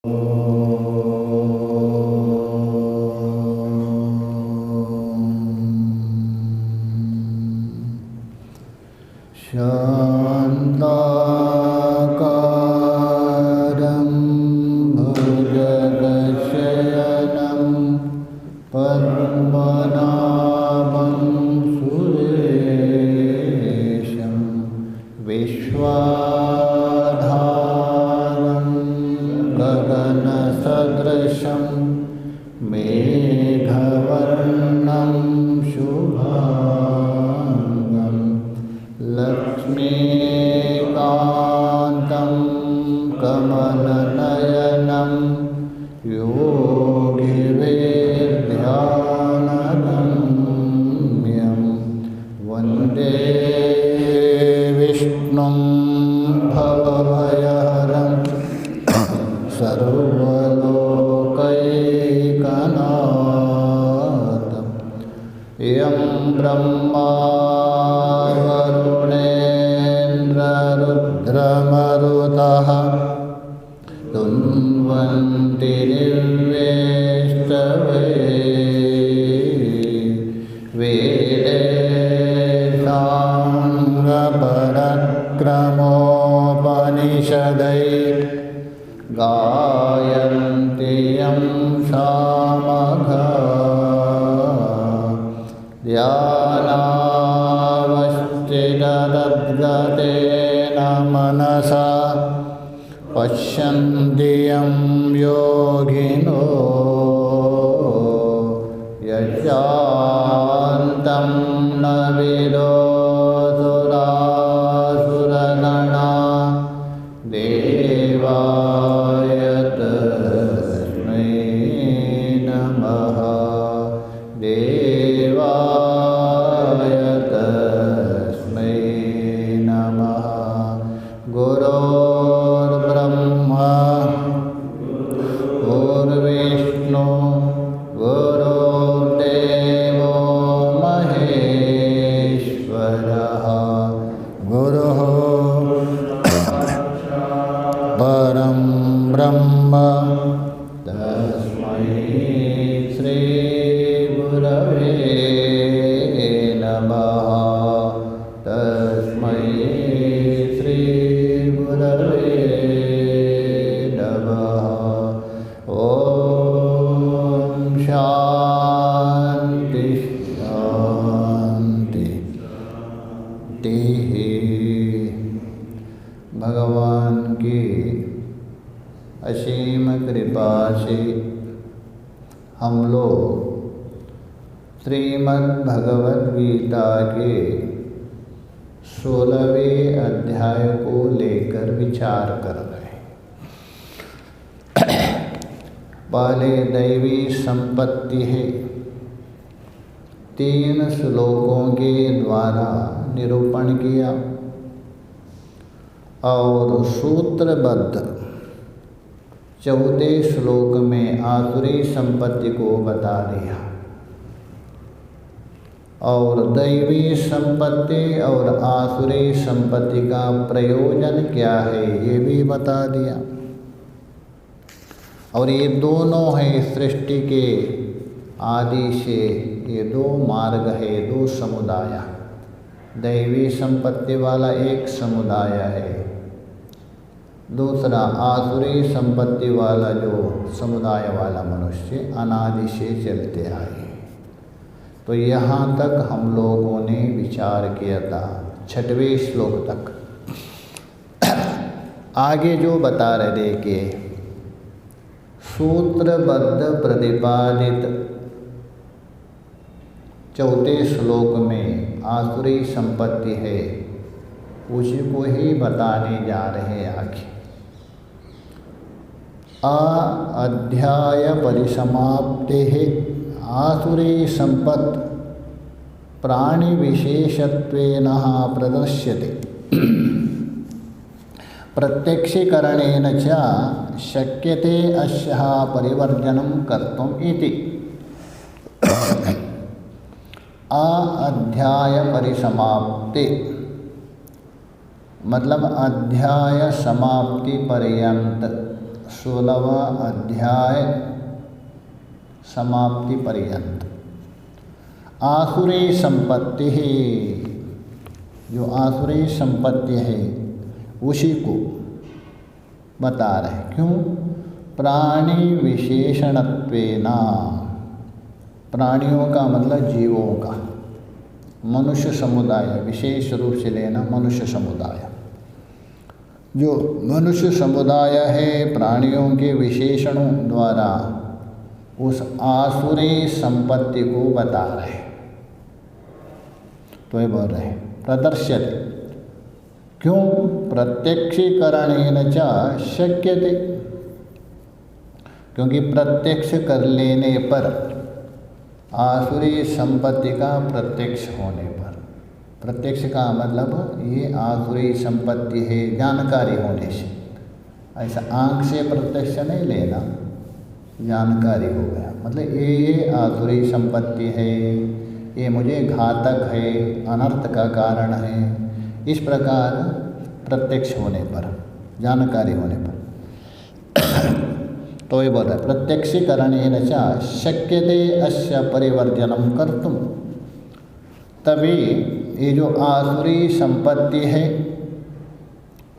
शान्ताकारं भुजगशयनं पद्मनाभं सुरेशं विश्वाधारं गगनसदृशं मेघवर्णं शुभांगं लक्ष्मीकान्तं कमलनयनं योगिवेद्यानगम्यं वन्दे विष्णुं भवभयहरं सर्वलोकैकनाथं यं ब्रह्मा वरुणेन्द्ररुद्रमरुतः तुन्वन्ति दिव्यैस्तवैः वेदेशाङ्गपरक्रमोपनिषदैः गायन्ति यं सामगा ध्यानावस्थिततद्गतेन मनसा पश्यन्ति यं योगिनो यशान्तं न विदुसुरासुरगणा देवाय तस्मै नमः देवाय तस्मै नमः। गुरुर्ब्रह्मा गुरुर्विष्णु गुरुर्देवो महेश्वरः गुरुः परं ब्रह्म तस्मै श्री गुरवे नमः तस्मै श्री गुरवे नमः। ॐ शान्ति शान्ति भगवान की असीम कृपा से हम लोग श्रीमद् भगवद गीता के 16वें अध्याय को लेकर विचार कर रहे हैं। पहले दैवी संपत्ति है, 3 श्लोकों के द्वारा निरूपण किया और सूत्रबद्ध 14 श्लोक में आसुरी संपत्ति को बता दिया और दैवी संपत्ति और आसुरी संपत्ति का प्रयोजन क्या है ये भी बता दिया। और ये दोनों हैं सृष्टि के आदि से, ये 2 मार्ग है, 2 समुदाय। दैवी संपत्ति वाला एक समुदाय है, दूसरा आसुरी संपत्ति वाला जो समुदाय वाला मनुष्य अनादि से चलते आए। तो यहाँ तक हम लोगों ने विचार किया था 6वें श्लोक तक। आगे जो बता रहे देखिए, सूत्रबद्ध प्रतिपादित 4 श्लोक में आसुरी संपत्ति है, उसको ही बताने जा रहे हैं आगे। अध्याय परिसमाप्ते आसुरी संपत् प्राणि विशेषत्वेन प्रदर्श्यते प्रत्यक्षीकरणेन च शक्यते अस्याः परिवर्जनं कर्तुम् इति। अध्याय परिसमाप्ति मतलब अध्याय समाप्ति पर्यंत 16वां अध्याय समाप्ति पर्यंत। आसुरी संपत्ति है, जो आसुरी संपत्ति है उसी को बता रहे। क्यों? प्राणी विशेषणत्वेन, प्राणियों का मतलब जीवों का, मनुष्य समुदाय, विशेष रूप से लेना मनुष्य समुदाय। जो मनुष्य समुदाय है प्राणियों के विशेषणों द्वारा उस आसुरी संपत्ति को बता रहे। तो ये बोल रहे प्रदर्श्यते। क्यों? प्रत्यक्षीकरणेन च शक्यते, क्योंकि प्रत्यक्ष कर लेने पर, आसुरी संपत्ति का प्रत्यक्ष होने पर, प्रत्यक्ष का मतलब ये आसुरी संपत्ति है जानकारी होने से, ऐसा आँख से प्रत्यक्ष नहीं लेना, जानकारी हो गया मतलब ये आसुरी संपत्ति है, ये मुझे घातक है, अनर्थ का कारण है, इस प्रकार प्रत्यक्ष होने पर, जानकारी होने पर। तो ये बोल रहा है प्रत्यक्षीकरणेन च शक्यते अस्य परिवर्जनम कर्तुम। तभी ये जो आसुरी संपत्ति है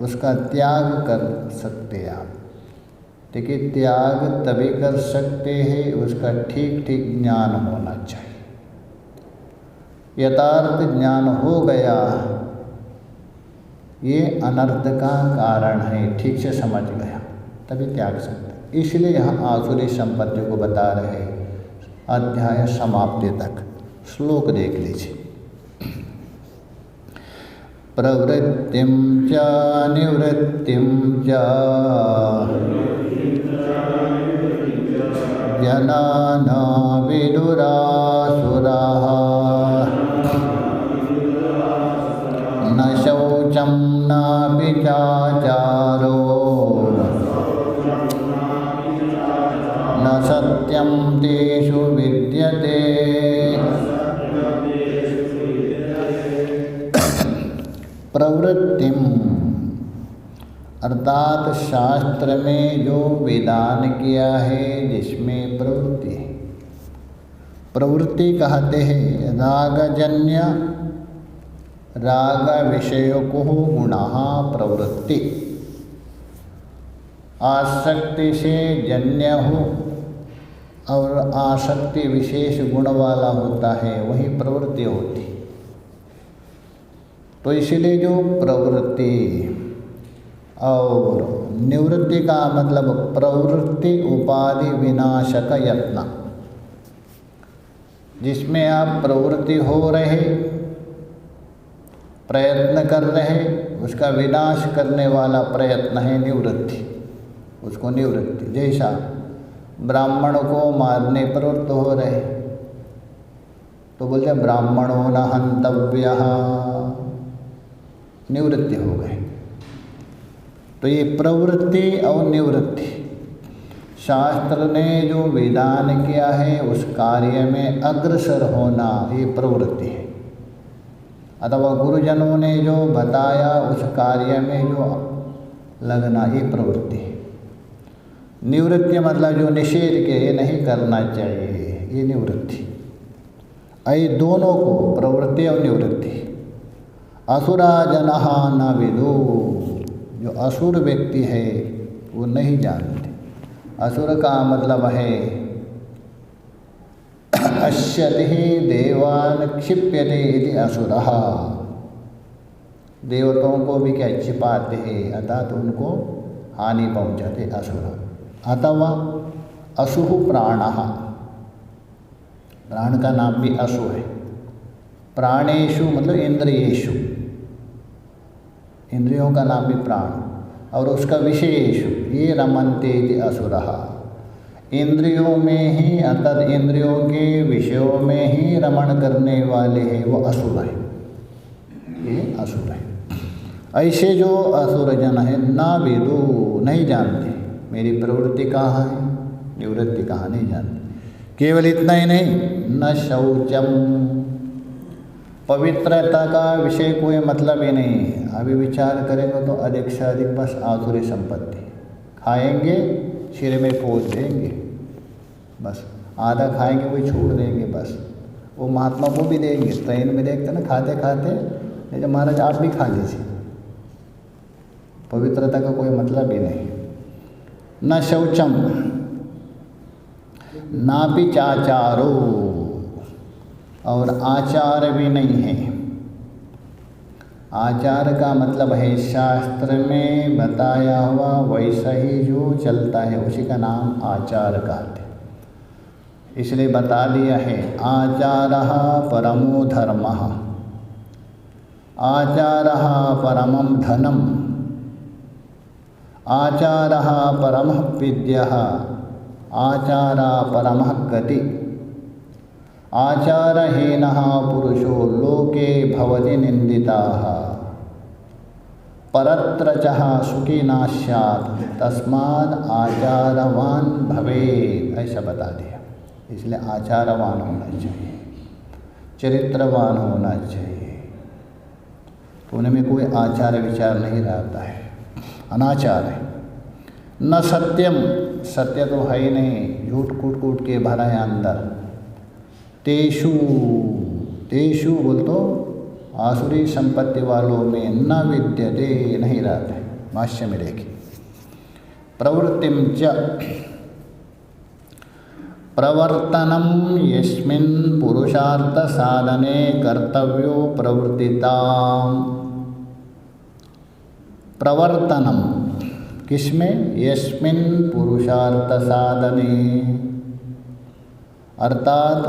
उसका त्याग कर सकते हैं आप। देखिए, त्याग तभी कर सकते हैं उसका ठीक ठीक ज्ञान होना चाहिए। यथार्थ ज्ञान हो गया ये अनर्थ का कारण है, ठीक से समझ गया तभी त्याग सकते। इसलिए यहाँ आसुरी संपत्ति को बता रहे अध्याय समाप्ति तक। श्लोक देख लीजिए। प्रवृत्तिं च निवृत्तिं च जना न विदुरासुराः न शौचं नापि चाचारो न सत्यं तेषु विद्यते। प्रवृत्तिम अर्थात शास्त्र में जो विधान किया है जिसमें प्रवृत्ति है। प्रवृत्ति कहते हैं रागजन्य, राग विषयको गुणः प्रवृत्ति, आसक्ति से जन्य हो और आसक्ति विशेष गुण वाला होता है वही प्रवृत्ति होती। तो इसीलिए जो प्रवृत्ति और निवृत्ति का मतलब प्रवृत्ति उपाधि विनाशक यत्न, जिसमें आप प्रवृत्ति हो रहे, प्रयत्न कर रहे, उसका विनाश करने वाला प्रयत्न है निवृत्ति, उसको निवृत्ति। जैसा ब्राह्मण को मारने प्रवृत्त हो रहे तो बोलते ब्राह्मणो न हन्तव्यः, निवृत्ति हो गए। तो ये प्रवृत्ति और निवृत्ति शास्त्र ने जो विधान किया है उस कार्य में अग्रसर होना ये प्रवृत्ति है, अथवा गुरुजनों ने जो बताया उस कार्य में जो लगना ये प्रवृत्ति है। निवृत्ति मतलब जो निषेध के ये नहीं करना चाहिए ये निवृत्ति। ये दोनों को प्रवृत्ति और निवृत्ति। असुरा जनः न विदु, जो असुर व्यक्ति है वो नहीं जानते। असुर का मतलब है अश्यति देवान क्षिप्यते इति असुरः, देवताओं को भी क्या छिपाते हैं अर्थात उनको हानि पहुँचाते असुर। अथवा असुः प्राणः, प्राण का नाम भी असु है। प्राणेषु मतलब इंद्रियेषु, इंद्रियों का नाम भी प्राण, और उसका विषयेषु ये रमन्ते इति असुरः, इंद्रियों में ही अर्थात इंद्रियों के विषयों में ही रमण करने वाले हैं वो असुर है, ये असुर है। ऐसे जो असुर जन है ना विदु, नहीं जानते मेरी प्रवृत्ति कहाँ है, निवृत्ति कहाँ, नहीं जानते। केवल इतना ही नहीं, न शौचम, पवित्रता का विषय कोई मतलब ही नहीं। अभी विचार करेंगे तो अधिक से अधिक बस आसुरी संपत्ति, खाएंगे सिर में पोंछ देंगे, बस आधा खाएंगे वही छोड़ देंगे, बस वो महात्मा को भी देंगे। ट्रेन में देखते ना खाते खाते, लेकिन महाराज आप भी खा लीजिए, पवित्रता का कोई मतलब ही नहीं। न शौचम नापि चाचारो, और आचार भी नहीं है। आचार का मतलब है शास्त्र में बताया हुआ वैसा ही जो चलता है, उसी का नाम आचार कहते हैं। इसलिए बता दिया है आचारः परमो धर्मः, आचारः परमं धनम, आचारः परमः विद्यः, आचारा परमः गति, आचारहीनः पुरुषो लोके भवति निंदिताः, परत्र चः सुखी न स्यात् तस्माद् आचारवान भवेत्, ऐसा बता दिया। इसलिए आचारवान होना चाहिए, चरित्रवान होना चाहिए। तो उनमें कोई आचार विचार नहीं रहता है, अनाचार है। न सत्यम, सत्य तो है ही नहीं, झूठ कूट कूट के भरा है अंदर। तेषु, तेषु बोल तो आसुरी संपत्ति वालों में न विद्यते, नहीं रहता है। भाष्य में देखिए प्रवृत्तिम च प्रवर्तनम यस्मिन् पुरुषार्थ साधने कर्तव्यो प्रवृत्तिताम्। प्रवर्तनम किसमें? यस्मिन् पुरुषार्थ साधने, अर्थात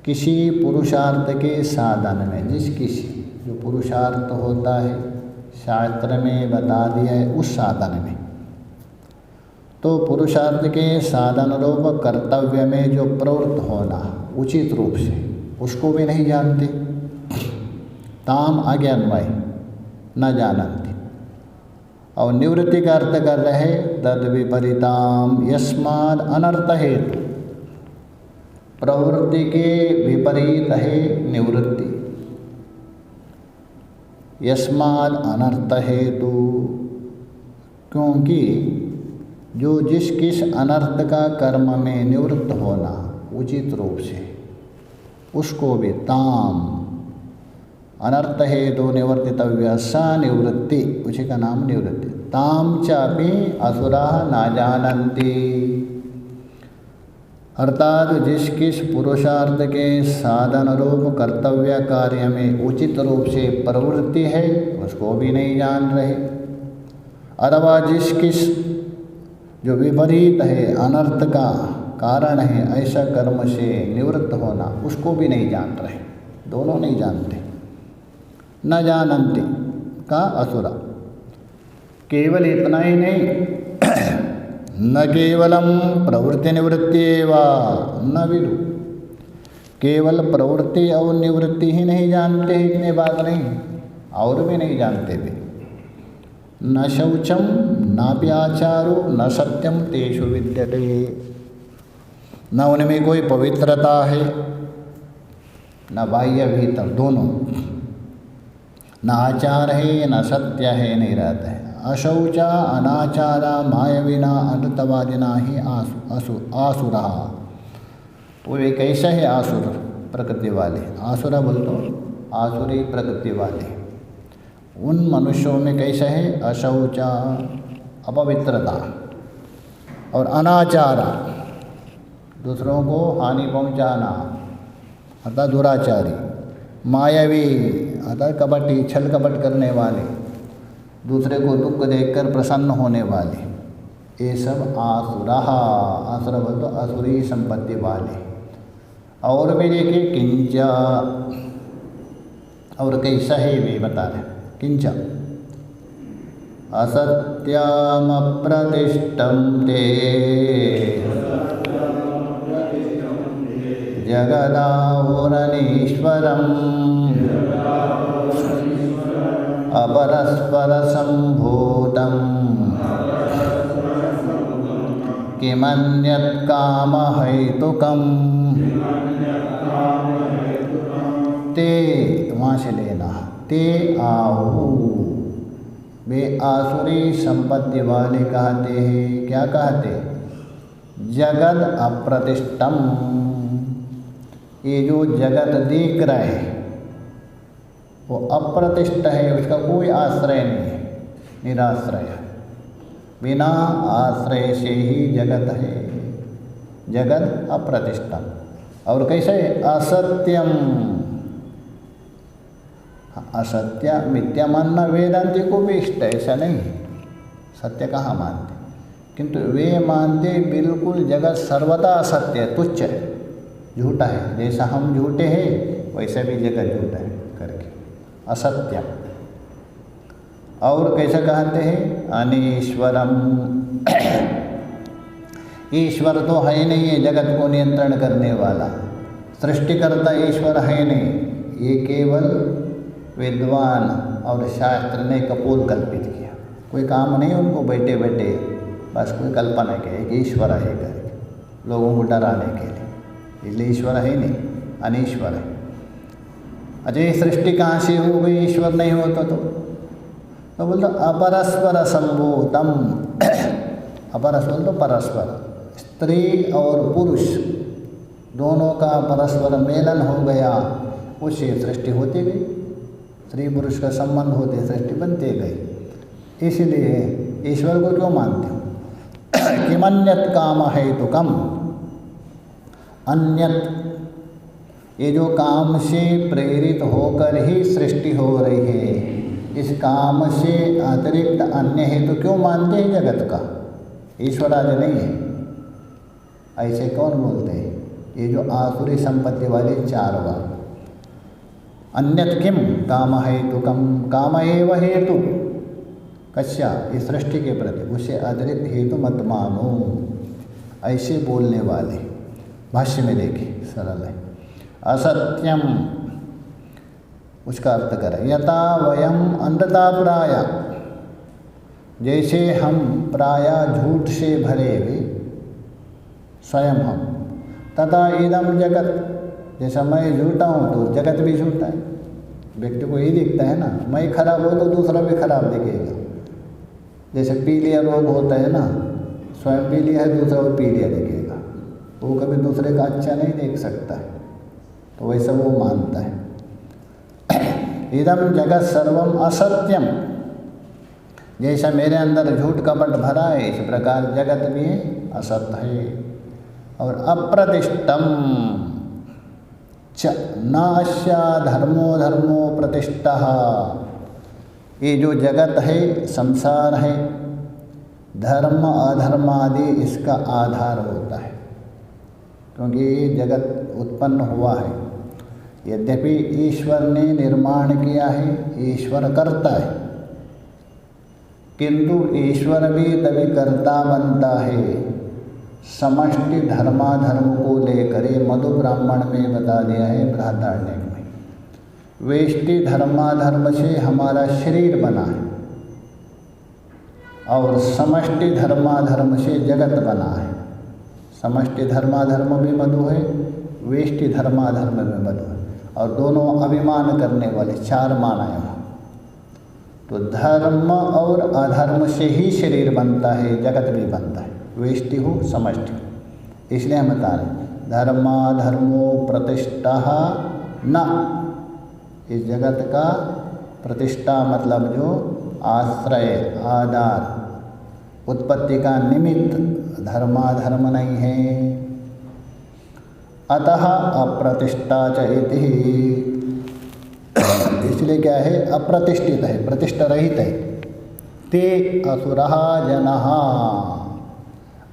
किसी पुरुषार्थ के साधन में, जिस किसी जो पुरुषार्थ होता है शास्त्र में बता दिया है उस साधन में। तो पुरुषार्थ के साधन रूप कर्तव्य में जो प्रवृत्त होना उचित रूप से, उसको भी नहीं जानते। ताम अज्ञानमय न जानती। और निवृत्ति का अर्थ कर रहे तद विपरीताम यस्माद् अनर्थ हेतु, प्रवृत्ति के विपरीत है निवृत्ति। यस्माद् अनर्थ हेतु, क्योंकि जो जिस किस अनर्थ का कर्म में निवृत्त होना उचित रूप से, उसको भी ताम अनर्थ हेतु निवर्तितव्य सा निवृत्ति, उसी का नाम निवृत्ति। ताम चापि असुराः न जानन्ति, अर्थात जिस किस पुरुषार्थ के साधन रूप कर्तव्य कार्य में उचित रूप से प्रवृत्ति है उसको भी नहीं जान रहे, अथवा जिस किस जो विपरीत है अनर्थ का कारण है ऐसा कर्म से निवृत्त होना उसको भी नहीं जान रहे, दोनों नहीं जानते। न जानन्ति का असुरा। केवल इतना ही नहीं, न केवलम प्रवृत्ति निवृत्ति एवं न विदु, केवल प्रवृत्ति और निवृत्ति ही नहीं जानते, इतने बात नहीं, और भी नहीं जानते भी। न शौचम नापि आचारो न सत्यम तेषु विद्यते, न उनमें कोई पवित्रता है न बाह्य भीतर दोनों, न आचार है न सत्य है, नहीं रहता है। अशौचा अनाचारा मायविना अनृतवादिना ही आसुरा। तो ये कैसा है आसुर? प्रकृति वाले। आसुरा बोल तो आसुरी प्रकृति वाले। उन मनुष्यों में कैसा है? अशौचा अपवित्रता, और अनाचारा दूसरों को हानि पहुंचाना अर्थात दुराचारी, मायावी अर्थात कपटी छल कपट करने वाले, दूसरे को दुख देखकर प्रसन्न होने वाले, ये सब आसुरा। आसुरा बोल तो आसुरी संपत्ति वाले। और भी देखिए किंचा, और कैसा है वे बता रहे। किंचा असत्यम प्रतिष्ठम ते जगदाहुरनीश्वरम अपरस्पर संभूतम किमन्यत् कामहेतुकम्। ते वहाँ से लेना, ते आहु वे आसुरी संपत्ति वाले कहते हैं। क्या कहते? जगत अप्रतिष्ठम। ये जो जगत देख रहे हैं वो अप्रतिष्ठ है, उसका कोई आश्रय नहीं है, निराश्रय है। बिना आश्रय से ही जगत है, जगत अप्रतिष्ठम। और कैसे? असत्यम। असत्य मिथ्या मानना वेदांती को भी इष्ट है, ऐसा नहीं है, सत्य कहाँ मानते, किंतु वे मानते बिल्कुल जगत सर्वदा असत्य है, तुच्छ है, झूठा है। जैसा हम झूठे हैं वैसा भी जगत झूठा है करके, असत्य। और कैसे कहते हैं? अनीश्वरम। ईश्वर तो है नहीं है जगत को नियंत्रण करने वाला, सृष्टिकर्ता ईश्वर है नहीं, ये केवल विद्वान और शास्त्र ने कपोल कल्पित किया। कोई काम नहीं उनको, बैठे बैठे बस कोई कल्पना किया कि ईश्वर है करके लोगों को डराने के लिए, इसलिए ईश्वर है नहीं, अनीश्वर है। अच्छा, ये सृष्टि कहाँ से हो गई? ईश्वर नहीं होता तो बोलते अपरस्पर संभूतम। अपरस्पर तो परस्पर, स्त्री और पुरुष दोनों का परस्पर मेलन हो गया, उससे सृष्टि होती गई, स्त्री पुरुष का संबंध होते सृष्टि बनते गई। इसलिए ईश्वर को क्यों मानते हो? किमन्यत काम हेतुकम। अन्यत, ये जो काम से प्रेरित होकर ही सृष्टि हो रही है, इस काम से अतिरिक्त अन्य हेतु क्यों मानते हैं जगत का? ईश्वर आदि नहीं है, ऐसे कौन बोलते हैं? ये जो आसुरी संपत्ति वाले चार बार। अन्यत किम काम हेतुकम, काम एव हेतु कस्या, इस सृष्टि के प्रति, उसे अतिरिक्त हेतु मत मानो, ऐसे बोलने वाले। भाष्य में देखिए, सरल है। असत्यम, उसका अर्थ करें, यथा वयम अंधता प्राय, जैसे हम प्राय झूठ से भरे हुए स्वयं हम, तथा इदम जगत, जैसा मैं झूठा हूँ तो जगत भी झूठा है। व्यक्ति को यही दिखता है ना, मैं खराब हो तो दूसरा भी खराब दिखेगा। जैसे पीलिया रोग होता है ना, स्वयं पीलिया है, दूसरा वो पीलिया दिखेगा, वो कभी दूसरे का अच्छा नहीं देख सकता है, तो वैसा वो मानता है। इदम जगत सर्वम असत्यम, जैसा मेरे अंदर झूठ कपट भरा है, इस प्रकार जगत भी असत्य है। और अप्रतिष्ठम च नाश्या धर्मो धर्मो प्रतिष्ठा, ये जो जगत है, संसार है, धर्म अधर्म आदि इसका आधार होता है, क्योंकि ये जगत उत्पन्न हुआ है। यद्यपि ईश्वर ने निर्माण किया है, ईश्वर करता है, किंतु ईश्वर भी तभी कर्ता बनता है समष्टि धर्माधर्म को लेकर। मधु ब्राह्मण में बता दिया है, बृहदारण्यक में। वेष्टि धर्माधर्म से हमारा शरीर बना है और समष्टि धर्माधर्म से जगत बना है। समष्टि धर्माधर्म भी मधु है, वेष्टि धर्माधर्म में मधु है, और दोनों अभिमान करने वाले चार माना है। तो धर्म और अधर्म से ही शरीर बनता है, जगत भी बनता है, वेष्टि हो समष्टि हो। इसलिए हम बता रहे धर्माधर्मो प्रतिष्ठा न, इस जगत का प्रतिष्ठा मतलब जो आश्रय, आधार, उत्पत्ति का निमित्त धर्माधर्म नहीं है। अतः अप्रतिष्ठा च इति, इसलिए क्या है? अप्रतिष्ठित है, प्रतिष्ठा रहित है। ते असुरः जनः,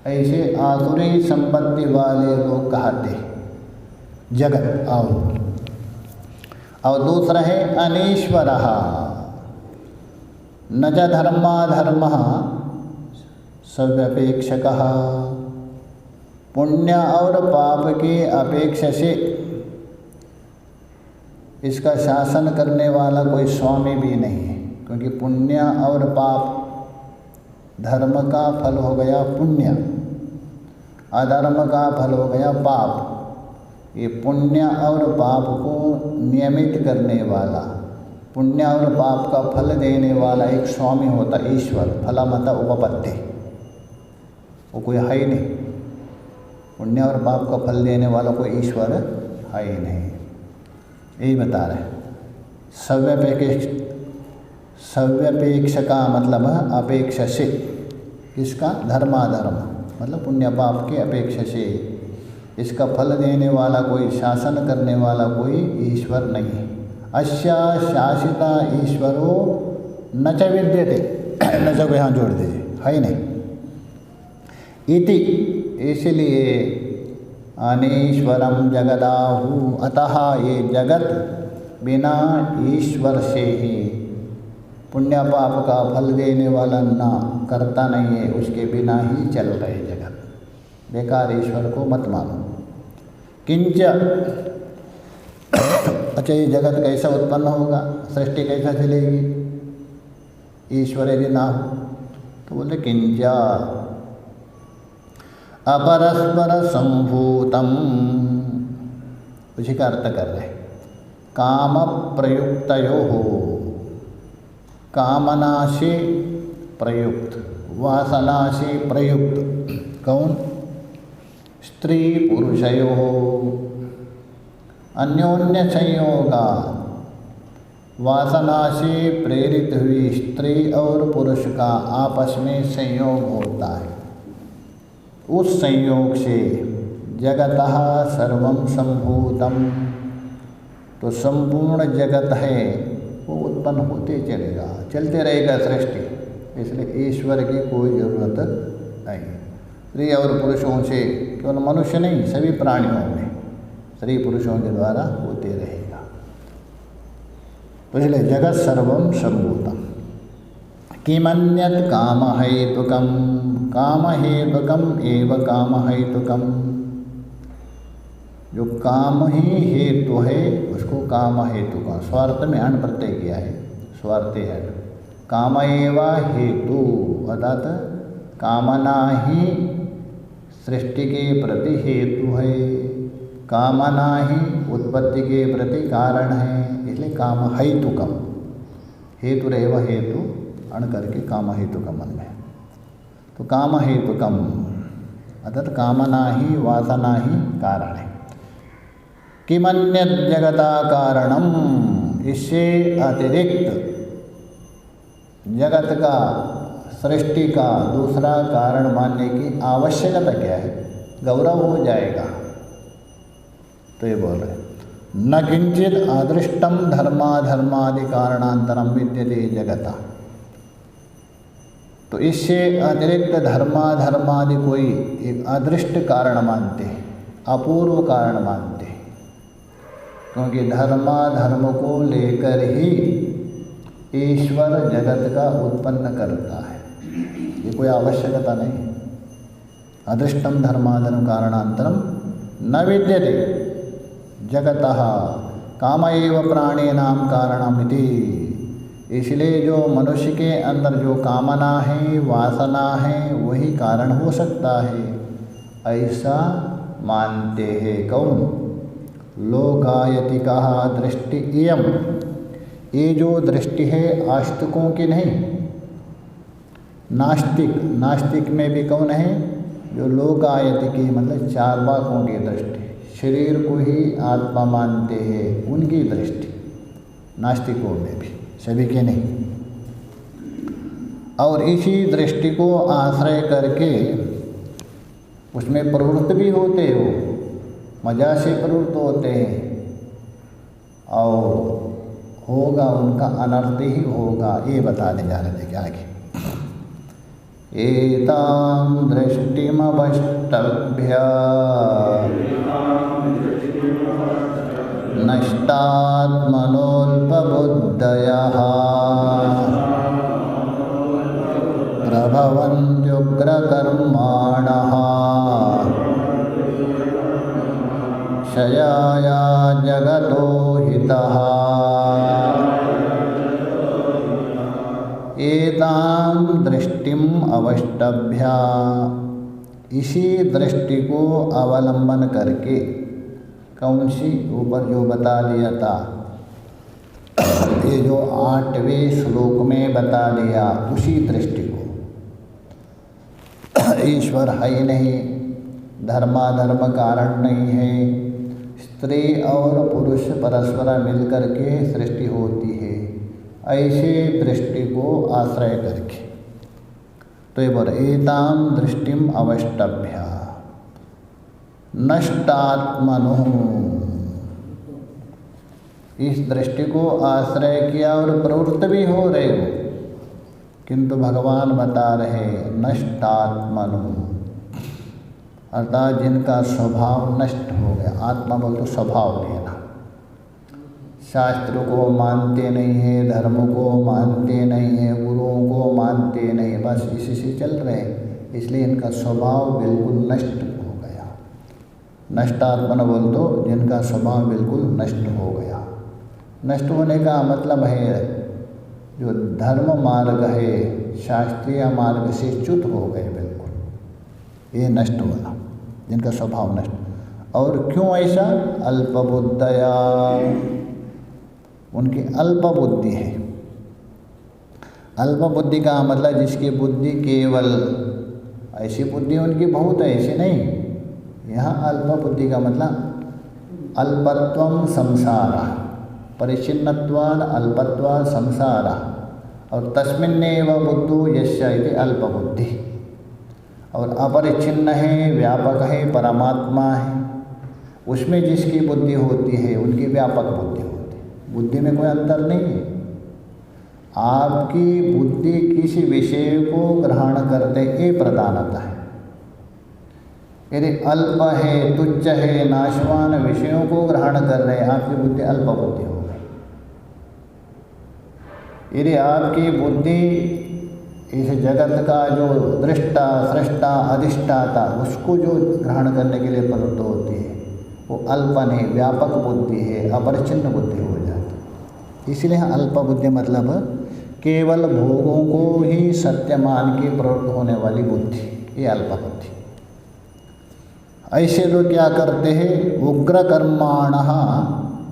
ऐसे आसुरी संपत्ति वाले लोग कहते हैं जगत। और दूसरा है अनीश्वरः, न च धर्माधर्मः सर्वपेक्षकः, पुण्य और पाप की अपेक्षा से इसका शासन करने वाला कोई स्वामी भी नहीं है, क्योंकि पुण्य और पाप, धर्म का फल हो गया पुण्य, अधर्म का फल हो गया पाप। ये पुण्य और पाप को नियमित करने वाला पुण्य और पाप का फल देने वाला एक स्वामी होता ईश्वर, फलमत उपपत्ति, वो कोई है ही नहीं। पुण्य और पाप का फल देने वाला कोई ईश्वर है ही नहीं, यही बता रहे। सव्यपेक्ष का मतलब अपेक्षा से, किसका? धर्माधर्म, मतलब पुण्य पाप के अपेक्षा से इसका फल देने वाला कोई, शासन करने वाला कोई ईश्वर नहीं। अस्य शासिता ईश्वरो न च विद्यते, न च को यहाँ जोड़ दीजिए, है ही नहीं। इति, इसलिए अनीश्वरम जगदाहु, अतः ये जगत बिना ईश्वर से ही पुण्य पाप का फल देने वाला ना करता नहीं है, उसके बिना ही चल रहे जगत। बेकार ईश्वर को मत मानो। किंच, अच्छा ये जगत कैसा उत्पन्न होगा, सृष्टि कैसा चलेगी ईश्वर यदि ना हो? तो बोले किंच अपरस्पर संभूतम, उसी का अर्थ कर रहे। काम प्रयुक्तयो हो, कामना से प्रयुक्त, वासना से प्रयुक्त, कौन? स्त्री पुरुषयो हो, अन्योन्य संयोगा, वासना से प्रेरित हुई स्त्री और पुरुष का आपस में संयोग होता है। उस संयोग से जगतः सर्वं संभूतम, तो संपूर्ण जगत है वो उत्पन्न होते चलेगा, चलते रहेगा सृष्टि। इसलिए ईश्वर की कोई ज़रूरत नहीं। स्त्री और पुरुषों से, केवल मनुष्य नहीं, सभी प्राणियों में स्त्री पुरुषों के द्वारा होते रहेगा। तो इसलिए जगत सर्वं संभूतम। किमन्यत् काम हेतुकम, काम हेतुकम एव काम हेतुकम, जो काम ही हेतु है उसको काम हेतु का, स्वार्थ में अण प्रत्यय किया है, स्वार्थे है। काम एव हेतु, अर्थात कामना ही सृष्टि के प्रति हेतु है, कामना ही उत्पत्ति के प्रति कारण है, इसलिए काम हेतुकम, हेतु रेव हेतु अण करके काम हेतुकम मन में। तो काम हेतुकम अर्थात कामना ही, वासना ही कारण है। किमन्यत् जगता कारणम, इससे अतिरिक्त जगत का, सृष्टि का दूसरा कारण मानने की आवश्यकता क्या है? गौरव हो जाएगा। तो ये बोल रहे न किंचित अदृष्टम धर्माधर्मादि कारणांतरम विद्यते जगता, तो इससे अतिरिक्त धर्माधर्मादि कोई एक अदृष्ट कारण मानते हैं, अपूर्व कारण मानते हैं, क्योंकि धर्माधर्म को लेकर ही ईश्वर जगत का उत्पन्न करता है, ये कोई आवश्यकता नहीं। अदृष्टम धर्माधर्म कारणांतरम न विद्यते जगतः काम एव प्राणिनाम कारणमिति, इसलिए जो मनुष्य के अंदर जो कामना है, वासना है, वही कारण हो सकता है, ऐसा मानते हैं। कौन? लोकायतिका दृष्टि इयम, ये जो दृष्टि है आस्तिकों की नहीं, नास्तिक, नास्तिक में भी कौन है? जो लोकायतिकी मतलब चार्वाकों की दृष्टि, शरीर को ही आत्मा मानते हैं, उनकी दृष्टि, नास्तिकों में भी, सभी के नहीं। और इसी दृष्टि को आश्रय करके उसमें प्रवृत्त भी होते हो, मजा से प्रवृत्त होते हैं, और होगा उनका अनर्थ ही होगा, ये बताने जा रहे थे क्या आगे। एतां दृष्टिमवष्टभ्य नष्टात्मनोऽल्पबुद्धयः प्रभवन्त्युग्रकर्माणः क्षयाय जगतो हितः। एतां दृष्टिम अवष्टभ्य, इसी दृष्टि को अवलंबन करके, कौन सी? ऊपर जो बता दिया था ये जो 8वें श्लोक में बता दिया उसी दृष्टि को, ईश्वर है ही नहीं, धर्माधर्म कारण नहीं है, स्त्री और पुरुष परस्पर मिलकर के सृष्टि होती है, ऐसे दृष्टि को आश्रय करके। तो ये बोल एताम दृष्टिम अवष्टभ्य नष्टात्मनो, इस दृष्टि को आश्रय किया और प्रवृत्त भी हो रहे हो, किंतु भगवान बता रहे नष्टात्मनो, अर्थात जिनका स्वभाव नष्ट हो गया। आत्मा बोल तो स्वभाव लेना, शास्त्र को मानते नहीं है, धर्म को मानते नहीं है, गुरुओं को मानते नहीं, बस इसी से चल रहे हैं, इसलिए इनका स्वभाव बिल्कुल नष्ट हो गया। नष्टात्मन बोल तो जिनका स्वभाव बिल्कुल नष्ट हो गया। नष्ट होने का मतलब है जो धर्म मार्ग है, शास्त्रीय मार्ग से च्युत हो गए बिल्कुल, ये नष्ट होना, जिनका स्वभाव नष्ट। और क्यों ऐसा? अल्पबुद्धया, उनकी अल्प बुद्धि है। अल्प बुद्धि का मतलब जिसकी बुद्धि केवल, ऐसी बुद्धि उनकी बहुत है, ऐसी नहीं। यहाँ अल्प बुद्धि का मतलब अल्पत्वम संसारा, परिचिन्नत्वाद अल्पत्वाद संसारा, और तस्मिन्नेव बुद्धो यस्य इति अल्पबुद्धि। और अपरिचिन्न है, व्यापक है, परमात्मा है, उसमें जिसकी बुद्धि होती है उनकी व्यापक बुद्धि होती है। बुद्धि में कोई अंतर नहीं है। आपकी बुद्धि किसी विषय को ग्रहण करते ये प्रधानता है। यदि अल्प है, तुच्छ है, नाशवान विषयों को ग्रहण कर रहे हैं, आपकी बुद्धि अल्प बुद्धि हो गई। यदि आपकी बुद्धि इस जगत का जो दृष्टा, सृष्टा, अधिष्ठाता, उसको जो ग्रहण करने के लिए प्रवृत्त होती है, वो अल्प नहीं, व्यापक बुद्धि है, अपरिचिन्न बुद्धि हो जाती। इसलिए अल्प बुद्धि मतलब केवल भोगों को ही सत्य मान के प्रवृत्त होने वाली बुद्धि, ये अल्प बुद्धि। ऐसे लोग क्या करते हैं? उग्र कर्माणः,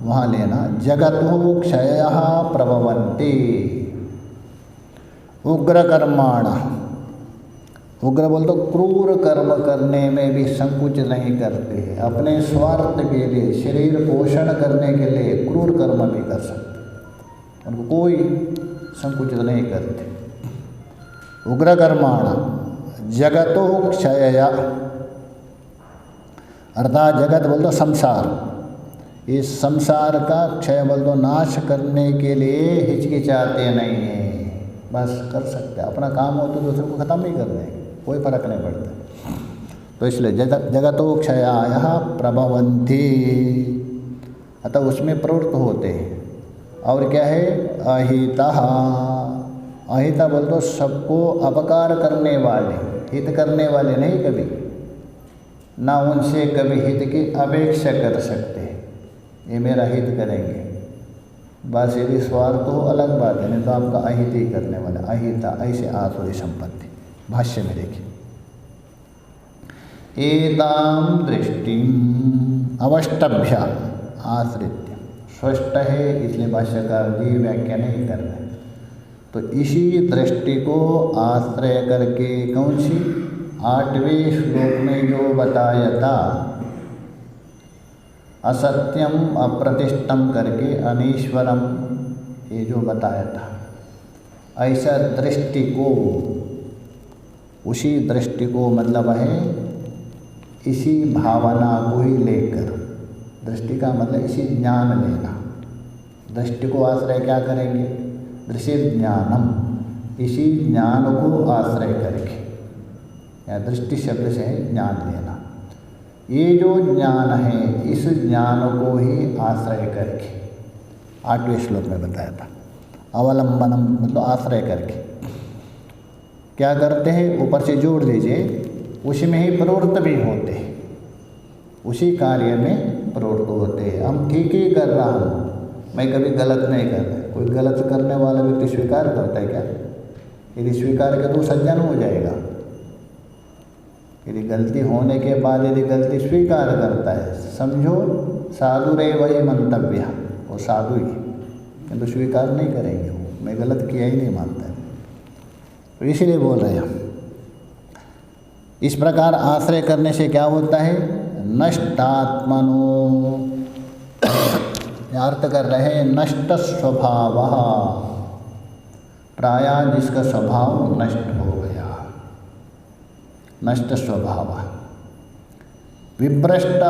वहाँ लेना, जगतो क्षयः प्रभवन्ति। उग्र कर्माण, उग्र बोल तो क्रूर कर्म करने में भी संकुच नहीं करते, अपने स्वार्थ के लिए, शरीर पोषण करने के लिए क्रूर कर्म भी कर सकते, उनको कोई संकुचित नहीं करते। उग्र कर्माण जगतो क्षयया, अर्थात जगत बोल तो संसार, इस संसार का क्षय बोल तो नाश करने के लिए हिचकिचाते नहीं हैं, बस कर सकते हैं। अपना काम हो तो दूसरे को ख़त्म नहीं कर देंगे, कोई फर्क नहीं पड़ता। तो इसलिए जगतो क्षयाय प्रभवन्ति, अतः उसमें प्रवृत्त होते हैं। और क्या है? अहिता, अहिता बोल तो सबको अपकार करने वाले, हित करने वाले नहीं, कभी ना उनसे कभी हित की अपेक्षा कर सकते, ये मेरा हित करेंगे बस, यदि स्वार्थ हो अलग बात है, नहीं तो आपका अहित ही करने वाला। अहिता ऐसे आसुरी संपत्ति। भाष्य में देखिए, एताम दृष्टिम अवष्टभ्य आश्रित्य, स्पष्ट है इसलिए भाष्यकार जी व्याख्या नहीं कर रहे। तो इसी दृष्टि को आश्रय करके कौन सी 8वें श्लोक में जो बताया था, असत्यम अप्रतिष्ठम करके अनीश्वरम, ये जो बताया था, ऐसा दृष्टि को, उसी दृष्टि को मतलब है इसी भावना को ही लेकर, दृष्टि का मतलब इसी ज्ञान लेना। दृष्टि को आश्रय क्या करेंगे? दृश्य ज्ञानम, इसी ज्ञान को आश्रय करके, या दृष्टि शब्द से है ज्ञान लेना। ये जो ज्ञान है, इस ज्ञान को ही आश्रय करके 8वें श्लोक में बताया था। अवलंबनम मतलब आश्रय करके क्या करते हैं? ऊपर से जोड़ दीजिए, उसी में ही प्रवृत्त भी होते हैं, उसी कार्य में प्रवृत्त होते हैं। हम ठीक ही कर रहा हूँ, मैं कभी गलत नहीं कर रहा। कोई गलत करने वाला व्यक्ति स्वीकार करता है क्या? यदि स्वीकार करे तो सज्जन हो जाएगा। यदि गलती होने के बाद यदि गलती स्वीकार करता है, समझो साधु रे वही मंतव्य, वो साधु ही। किंतु स्वीकार नहीं करेंगे, वो मैं गलत किया ही नहीं मानता है। तो इसीलिए बोल रहे हैं इस प्रकार आश्रय करने से क्या होता है, नष्टात्मनो, अर्थ कर रहे हैं नष्ट स्वभाव, प्रायः जिसका स्वभाव नष्ट हो गया, नष्ट स्वभाव। विभ्रष्ट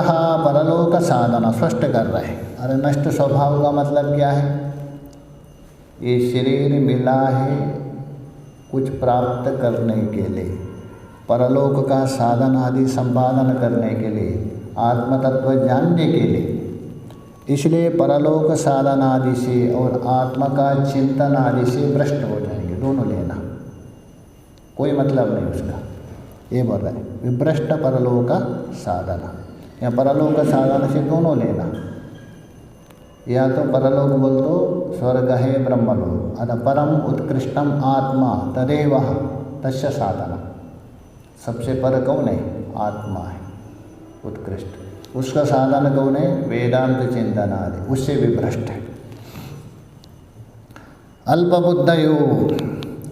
परलोक साधन, स्पष्ट कर रहे हैं। अरे नष्ट स्वभाव का मतलब क्या है, ये शरीर मिला है कुछ प्राप्त करने के लिए, परलोक का साधन आदि संपादन करने के लिए, आत्मतत्व जानने के लिए, इसलिए परलोक साधन आदि से और आत्मा का चिंतन आदि से भ्रष्ट हो जाएंगे, दोनों लेना, कोई मतलब नहीं उसका। ये बोल रहे हैं विभ्रष्ट परलोक साधन, या परलोक साधन से दोनों लेना, या तो परलोक बोल तो स्वर्ग है ब्रह्मलोक, अतः परम उत्कृष्टम आत्मा तदेव तस्य साधन, सबसे पर कौन है, आत्मा है उत्कृष्ट, उसका साधन कौन है, वेदांत चिंतन आदि, उससे विभ्रष्ट है। अल्पबुद्धयो,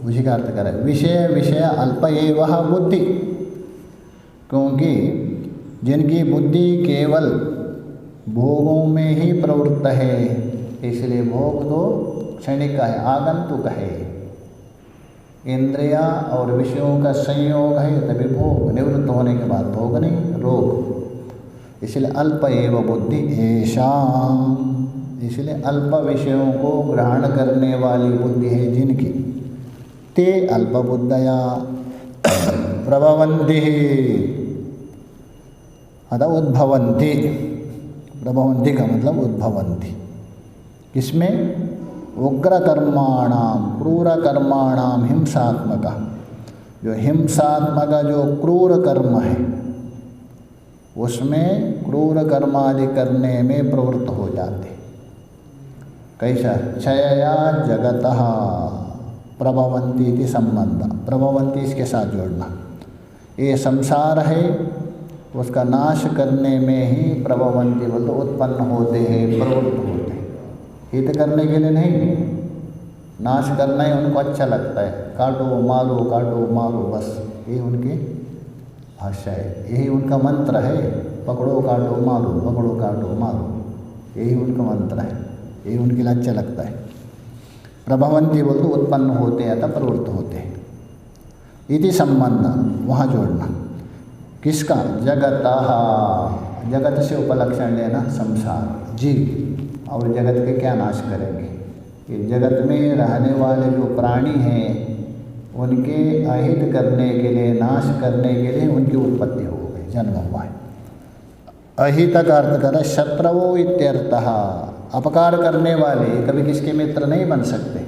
उसी का अर्थ करें, विषय विषय अल्प एवं बुद्धि, क्योंकि जिनकी बुद्धि केवल भोगों में ही प्रवृत्त है, इसलिए भोग तो क्षणिक है, आगंतुक है, इंद्रिया और विषयों का संयोग है तभी भोग, निवृत्त होने के बाद भोग नहीं, रोग। इसलिए अल्प एव बुद्धि ऐशाम, इसलिए अल्प विषयों को ग्रहण करने वाली बुद्धि है जिनकी, ते अल्प बुद्धया प्रभवन्ति, अतः उद्भवन्ति, प्रभवन्ति का मतलब उद्भवन्ति, किसमें, उग्र कर्माणाम क्रूर कर्माणाम हिंसात्मक, जो हिंसात्मक जो क्रूर कर्म है उसमें क्रूर कर्मादि करने में प्रवृत्त हो जाते। कैसा, क्षयया जगतः प्रभवन्ति इति संबंध, प्रभवन्ति इसके साथ जोड़ना, ये संसार है उसका नाश करने में ही प्रभवन्ति बोलते उत्पन्न होते हैं, प्रवृत्त होते हैं, हित करने के लिए नहीं, नाश करना ही उनको अच्छा लगता है, काटो मारो काटो मारो, बस ये उनकी भाषा है, यही उनका मंत्र है, पकड़ो काटो मारो, पकड़ो काटो मारो, यही उनका मंत्र है, यही उनके लिए अच्छा लगता है। प्रभवन्ति बोलते उत्पन्न होते हैं, अतः प्रवृत्त होते हैं, इति संबंध वहाँ जोड़ना, किसका, जगतः, जगत से उपलक्षण लेना संसार, जीव, और जगत के क्या नाश करेंगे, ये जगत में रहने वाले जो प्राणी हैं उनके अहित करने के लिए, नाश करने के लिए उनकी उत्पत्ति हो गई, जन्म हुआ है। अहित का अर्थ करें शत्रवो इत्यर्थः, अपकार करने वाले कभी किसके मित्र नहीं बन सकते,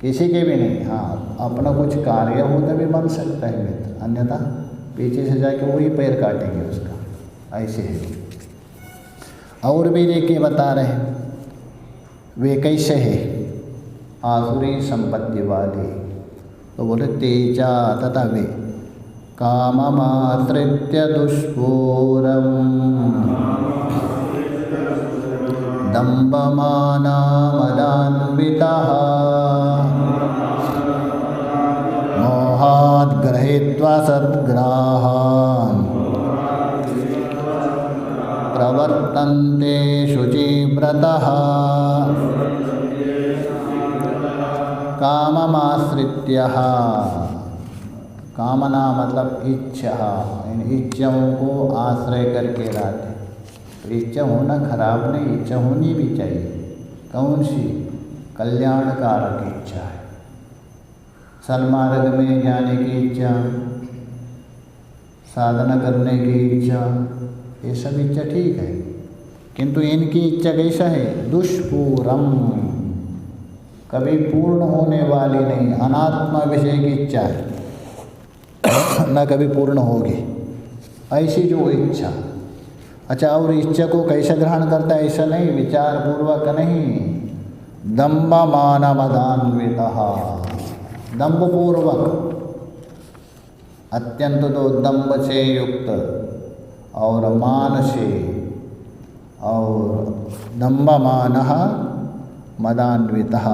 किसी के भी नहीं, हाँ अपना कुछ कार्य हो तभी बन सकता है मित्र, अन्यथा पीछे से जाके वही पैर काटेंगे उसका, ऐसे है। और भी देखिए बता रहे हैं वे कैसे है, आसुरी संपत्ति वाले, तो बोले तेजा तथा वे काममाश्रित्य दुष्पूरम दम्भमाना मदान्विताः मोहाद् गृहीत्वा सद्ग्राहान् प्रवर्तन्ते शुचिव्रतः काममाश्रित्य, कामना मतलब इच्छा, इन इच्छाओं को आश्रय करके रहते। तो इच्छा होना खराब नहीं, इच्छा होनी भी चाहिए, कौन सी, कल्याणकारक इच्छा है, सन्मार्ग में जाने की इच्छा, साधना करने की इच्छा, ये सब इच्छा ठीक है, किंतु इनकी इच्छा कैसा है, दुष्पूरम, कभी पूर्ण होने वाली नहीं, अनात्मा विषय की इच्छा है, न कभी पूर्ण होगी, ऐसी जो इच्छा। अच्छा, और इच्छा को कैसे ग्रहण करता है, ऐसा नहीं, विचार पूर्वक नहीं, दम्भ मान मदान्वितः, दम्भ पूर्वक, अत्यंत तो दम्भ से युक्त और मान से, और दम्भ मान मदान्वितः,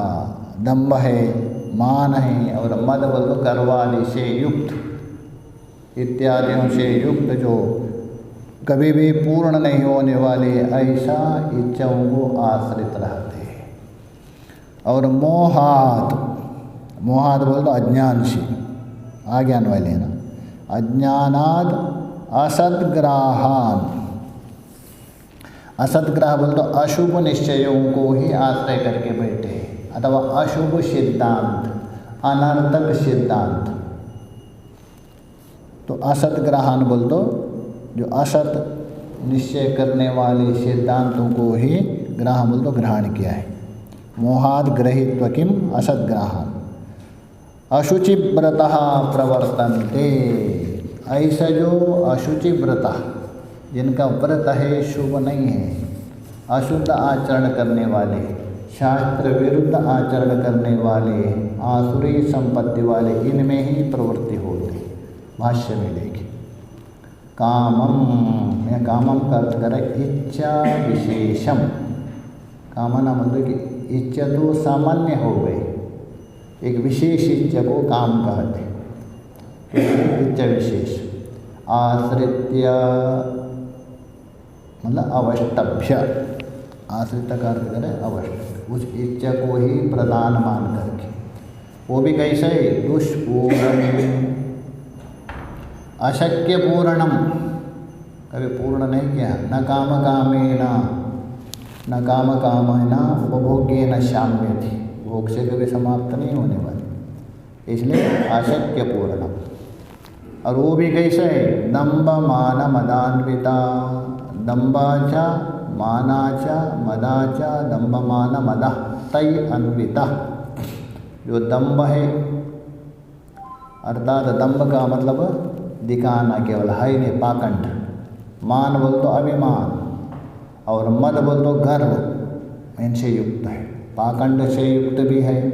दम्भ है, मान है, और मद बोल तो गर्वादि से युक्त, इत्यादियों से युक्त, जो कभी भी पूर्ण नहीं होने वाले ऐसा इच्छाओं को आश्रित रहते हैं। और मोहात, मोहात बोल तो अज्ञान से, अज्ञान वाले ना, अज्ञानाद असद्ग्राहान, असद्ग्राह बोल तो अशुभ निश्चयों को ही आश्रय करके बैठे हैं, अथवा अशुभ सिद्धांत, अनर्थक सिद्धांत। तो असद्ग्राहान बोल तो जो असत निश्चय करने वाले सिद्धांतों को ही ग्राह बोल तो ग्रहण किया है। मोहाद ग्रहीत्व किम असद्ग्राहान अशुचि व्रतः प्रवर्तन्ते, ऐसा जो अशुचि व्रत, जिनका व्रत है शुभ नहीं है, अशुद्ध आचरण करने वाले, शास्त्र विरुद्ध आचरण करने वाले, आसुरी संपत्ति वाले, इनमें ही प्रवृत्ति होती। भाष्य में देखिए, कामम, या कामम का अर्थ करें इच्छा विशेषम। कामना मतलब कि इच्छा तो सामान्य हो गई, एक विशेष इच्छा को काम कहते हैं, इच्छा विशेष। आश्रित्य मतलब अवष्टभ्य, आश्रित का अर्थ करें अवष्ट, उस इच्छा को ही प्रधान मान करके, वो भी कैसे, दुष्पूर्ण, अशक्य पूर्णम, कभी पूर्ण नहीं किया, न काम कामेना, न काम कामेना उपभोग्येन शाम्यति, भोग से कभी समाप्त नहीं होने वाली, इसलिए अशक्य पूर्णम। और वो भी कैसे है, दम्भ मान मदान्विता, दम्बाचा मानाचा मदाचा दम्भ मान मदः तय अन्विता। जो दम्भ है, अर्थात दम्भ का मतलब दिखाना केवल, है नहीं, पाखंड। मान बोल तो अभिमान, और मद बोल तो गर्व, इनसे युक्त है। पाखंड से युक्त भी है,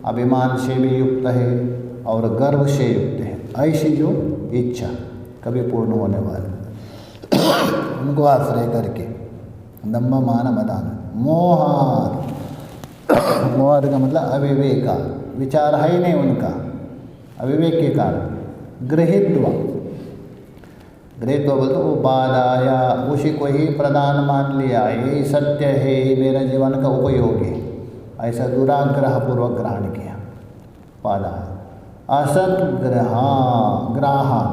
अभिमान से भी युक्त है, और गर्व से युक्त है। ऐसी जो इच्छा कभी पूर्ण होने वाली, उनको आश्रय करके दम्भ मान मदान। मोहात, मोहात का मतलब अविवेका, विचार है ही नहीं उनका, अविवेक के कारण। गृहीत्व, गृहीत्व बोलते उपादाया, उसी को ही प्रधान मान लिया, यही सत्य है, मेरा जीवन का उपयोग है, ऐसा दुराग्रह पूर्वक ग्रहण किया। उपादाय असत ग्राहान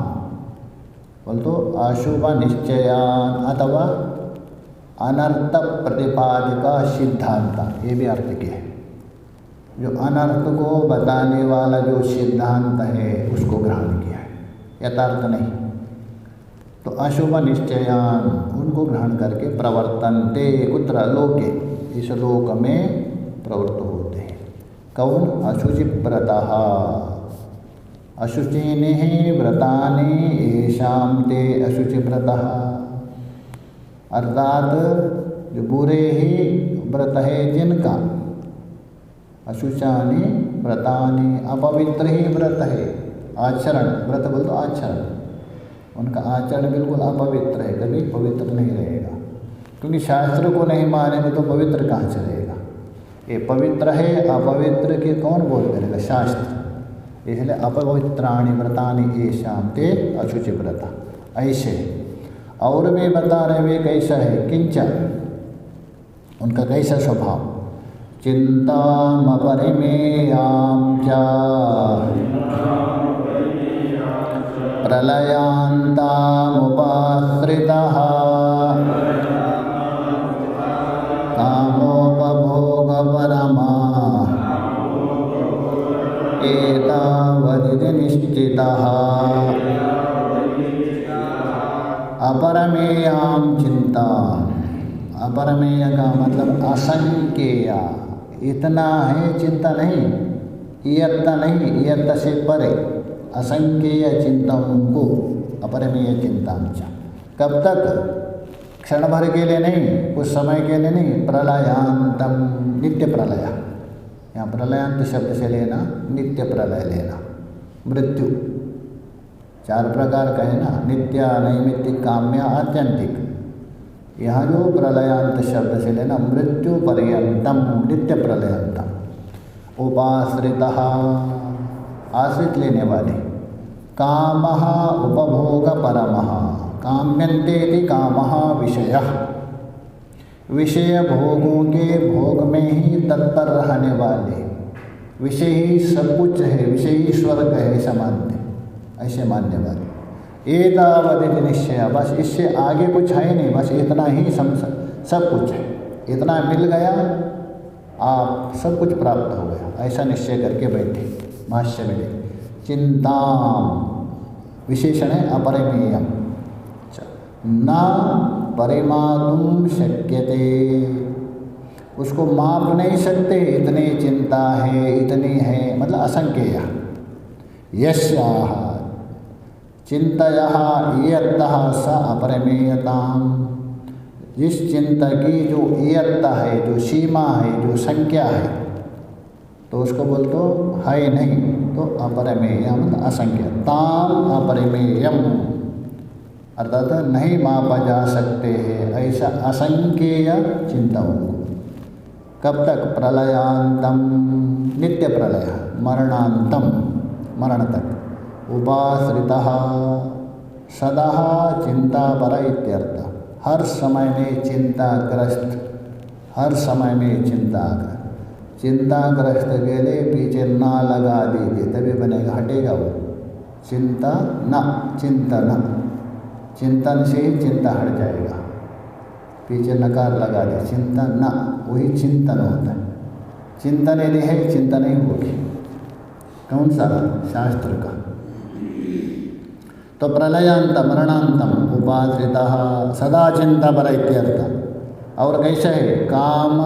बोल तो अशुभ निश्चयान अथवा अनर्थ प्रतिपादिका सिद्धांत, ये भी अर्थ के है। जो अनर्थ को बताने वाला जो सिद्धांत है उसको ग्रहण किया है, यथार्थ नहीं। तो अशुभ निश्चयान, उनको ग्रहण करके प्रवर्तन्ते कुत्र लोके, इस लोक में प्रवृत्त होते हैं। कौन, अशुचि व्रतः, अशुचिनि व्रतानि येषां ते अशुचि व्रतः, अर्थात जो बुरे ही व्रत है जिनका, अशुचानि व्रतानि, अपवित्र ही व्रत है, आचरण, व्रत बोल तो आचरण, उनका आचरण बिल्कुल अपवित्र है, कभी पवित्र नहीं रहेगा। क्योंकि शास्त्र को नहीं मानेंगे तो पवित्र कहाँ से रहेगा। ये पवित्र है, अपवित्र के कौन बोल करेगा, शास्त्र। इसलिए अपवित्राणि व्रतानि येषां ते अशुचि व्रत, ऐसे। और भी बता रहे वे कैसा है, किंच, उनका कैसा स्वभाव, चिंतामपरिमेयां च प्रलयान्तामुपाश्रितः कामोपभोगपरमा एतावदिति निश्चितः। अपरमेयां चिंता, अपरमेय का मतलब असंख्येय, इतना है चिंता नहीं, इयत्ता नहीं, इयत्ता से परे, असंख्येय चिंताओं को अपरमेय चिंता। कब तक, क्षण भर के लिए नहीं, कुछ समय के लिए नहीं, प्रलयांतम, नित्य प्रलय। यहाँ प्रलयांत शब्द से लेना नित्य प्रलय लेना। मृत्यु 4 प्रकार का है ना, नित्य, नैमित्तिक, काम्य, आत्यंतिक। यहाँ जो प्रलयांत शब्द से लेना मृत्यु पर्यंतम नित्य प्रलयंतम, उपाश्रितः आश्रित लेने वाले, कामः उपभोग परमः, काम्यन्तेति कामः विषयः, विषय भोगों के भोग में ही तत्पर रहने वाले, विषय ही सब कुछ है, विषय ही स्वर्ग है ऐसे मानने वाले। एतावदिति निश्चय, बस इससे आगे कुछ है नहीं, बस इतना ही सब कुछ है, इतना मिल गया आप सब कुछ प्राप्त हो गया, ऐसा निश्चय करके बैठे। भाष्य में चिंताम विशेषण है अपरिमेयम, न परिमातुम शक्यते, उसको माप नहीं सकते, इतनी चिंता है, इतनी है, मतलब असंख्येय। यस्याः चिंतयः इयत्तः स अपरिमेयताम, जिस चिंता की जो इयत्ता है, जो सीमा है, जो संख्या है, तो उसको बोल तो है नहीं, तो अपरिमेय मतलब असंख्य। ताम अपरिमेयम अर्थात नहीं मापा जा सकते हैं ऐसा असंख्येय चिंताओं को। कब तक? प्रलयांतम नित्य प्रलय, मरणांतम मरण तक, उपाश्रितः सदा चिंतापर इत्यर्थ, हर समय में चिंताग्रस्त, हर समय में चिंताग्रस्त के लिए पीछे ना लगा दीजिए तभी बनेगा, हटेगा वो। चिंता न चिंतन, चिंतन से ही चिंता हट जाएगा, पीछे नकार लगा दे, चिंतन न वही चिंतन होता है। चिंतन यदि है चिंता नहीं होगी। कौन सा? शास्त्र का। तो प्रलयांत मरणांतम उपाश्रितः सदा चिंता पर इत्यर्थ। और कैसे है? काम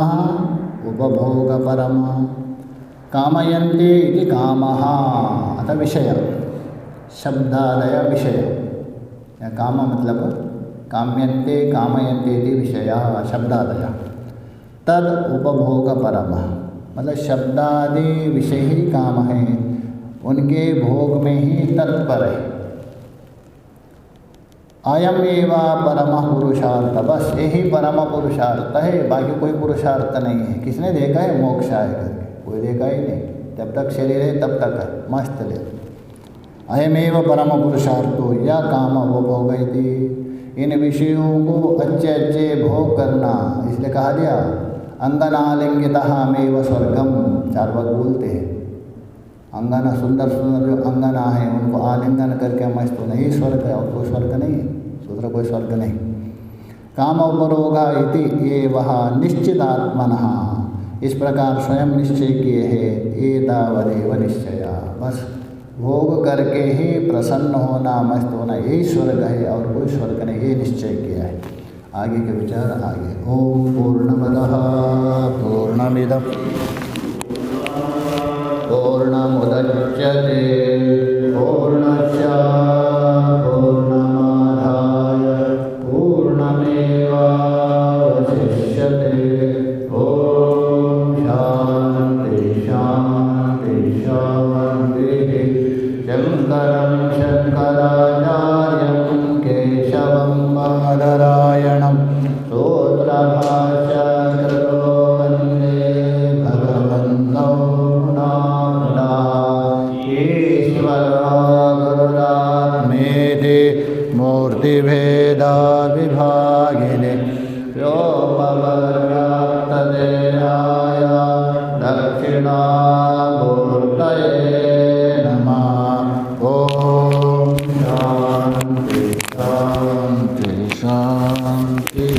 उपभोग परम, कामयन्ते इति कामः, अतः विषय शब्दादय विषय, या काम मतलब काम्यन्ते कामयन्ते इति विषयः शब्दादय, तद उपभोग परम मतलब शब्दादि विषय ही काम है, उनके भोग में ही तत्पर है। अयम एवा परम पुरुषार्थ, बस यही परम पुरुषार्थ है, बाकी कोई पुरुषार्थ नहीं है। किसने देखा है मोक्ष आए करके? कोई देखा ही नहीं, जब तक शरीर है तब तक है, मस्त ले। अयमेव परम पुरुषार्थो या काम उपभोग इति, इन विषयों को अच्छे अच्छे भोग करना, इसलिए कहा दिया अंगनालिंगितः अमेव स्वर्गम, चार्वाक बोलते हैं। अंगना सुंदर सुंदर जो अंगना है उनको आलिंगन करके मस्त होना, यही स्वर्ग है, और कोई स्वर्ग नहीं है, दूसरा कोई स्वर्ग नहीं। काम उपरोगा इति ये वह निश्चितात्मनः, इस प्रकार स्वयं निश्चय किए हैं। एतावदेव निश्चया, बस भोग करके ही प्रसन्न होना, मस्त होना, यही स्वर्ग है और कोई स्वर्ग नहीं, ये निश्चय किया है। आगे के विचार आगे। ओम पूर्णमदः पूर्णमिदं पूर्णमुदच्यते पूर्णस्य पूर्णमादाय पूर्णमेवावशिष्यते। ओम शांति शांति शांतिः। शंकरं शंकराचार्यं केशवं बादरायणं सूत्रभाष्यकृतो वन्दे भगवन्तौ मूर्तिभेदा विभागिने व्योमवद्व्याप्तदेहाय दक्षिणामूर्तये नमः। ओम शांति शांति शांति।